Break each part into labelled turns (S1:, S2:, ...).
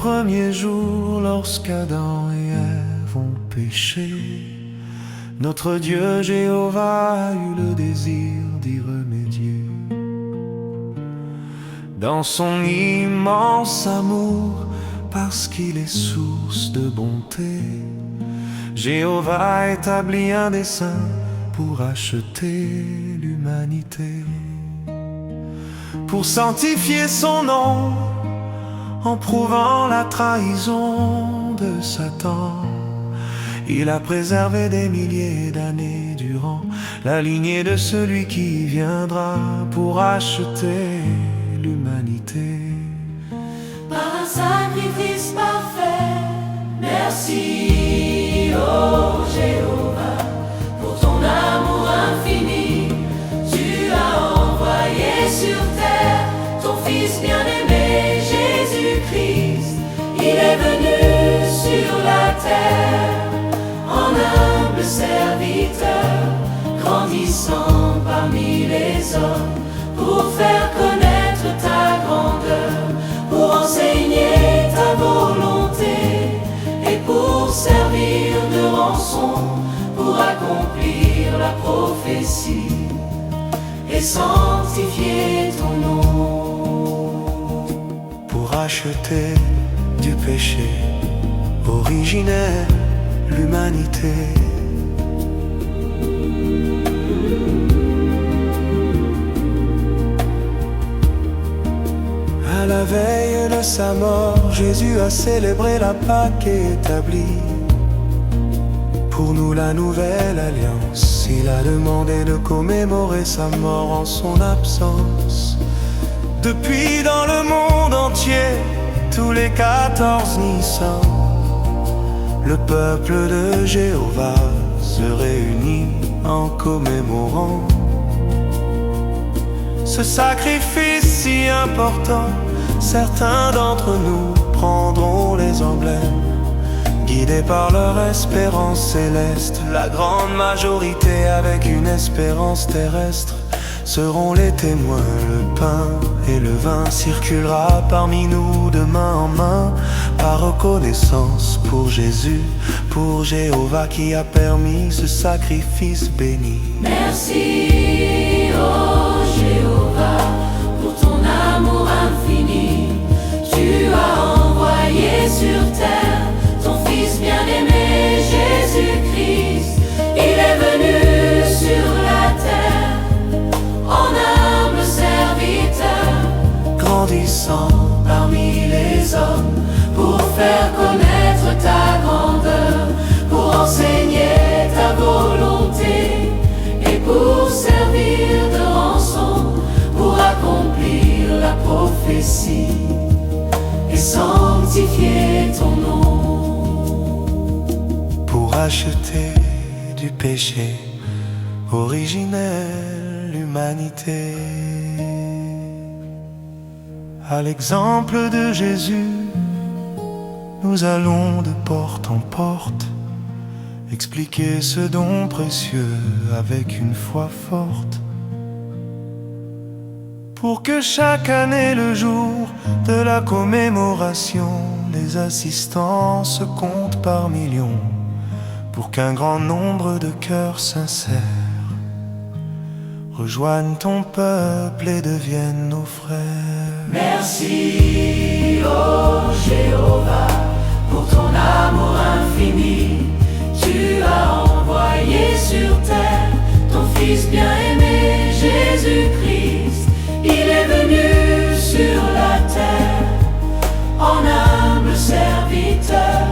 S1: premier jour, lorsqu'Adam et Ève ont péché, notre Dieu Jéhovah a eu le désir d'y remédier. Dans son immense amour, parce qu'il est source de bonté, Jéhovah établit un dessein pour acheter l'humanité. Pour sanctifier son nom, en prouvant la trahison de Satan, il a préservé des milliers d'années durant la lignée de celui qui viendra pour acheter l'humanité.
S2: Par un sacrifice parfait, merci, oh Jéhovah, pour ton amour infini. Tu as envoyé sur terre ton Fils bien-aimé, Jésus-Christ. Il est venu sur la terre en humble serviteur, grandissant parmi les hommes pour faire connaître ta grandeur, pour enseigner ta volonté et pour servir de rançon, pour accomplir la prophétie et sanctifier ton nom.
S1: Pour acheter du péché originel l'humanité. À la veille de sa mort, Jésus a célébré la Pâque et établi pour nous la nouvelle alliance. Il a demandé de commémorer sa mort en son absence. Depuis dans le monde entier, tous les 14 Nissan, le peuple de Jéhovah se réunit en commémorant ce sacrifice si important. Certains d'entre nous prendront les emblèmes, guidés par leur espérance céleste. La grande majorité, avec une espérance terrestre, seront les témoins. Le pain et le vin circulera parmi nous de main en main, par reconnaissance pour Jésus, pour Jéhovah qui a permis ce sacrifice béni.
S2: Merci, oh Jéhovah, pour ton amour infini. Tu as envoyé sur terre ton Fils bien-aimé, Jésus-Christ. Il est venu sur la terre en humble serviteur, grandissant parmi les hommes pour faire connaître ta grandeur, pour enseigner ta volonté et pour servir de rançon, pour accomplir la prophétie et sanctifier ton nom.
S1: Pour acheter du péché originel l'humanité. À l'exemple de Jésus, nous allons de porte en porte expliquer ce don précieux avec une foi forte, pour que chaque année, le jour de la commémoration, les assistants se comptent par millions, pour qu'un grand nombre de cœurs sincères rejoignent ton peuple et deviennent nos frères.
S2: Merci, oh Jéhovah, pour ton amour infini. Tu as envoyé sur terre ton Fils bien-aimé, Jésus-Christ. Il est venu sur la terre en humble serviteur,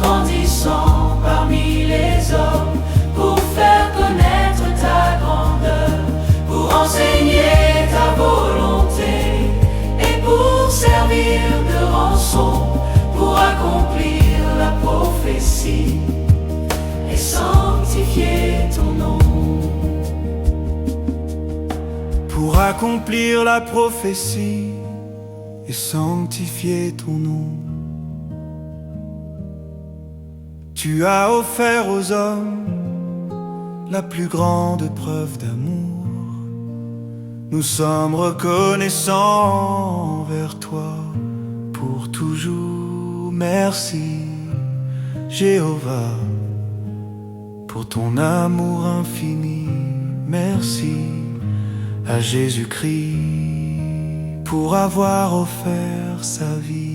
S2: grandissant parmi les hommes pour faire connaître ta grandeur, pour enseigner ta volonté et pour servir de rançon, pour accomplir la prophétie et sanctifier ton nom.
S1: Pour accomplir la prophétie et sanctifier ton nom. Tu as offert aux hommes la plus grande preuve d'amour. Nous sommes reconnaissants envers toi pour toujours. Merci, Jéhovah, pour ton amour infini. Merci à Jésus-Christ pour avoir offert sa vie.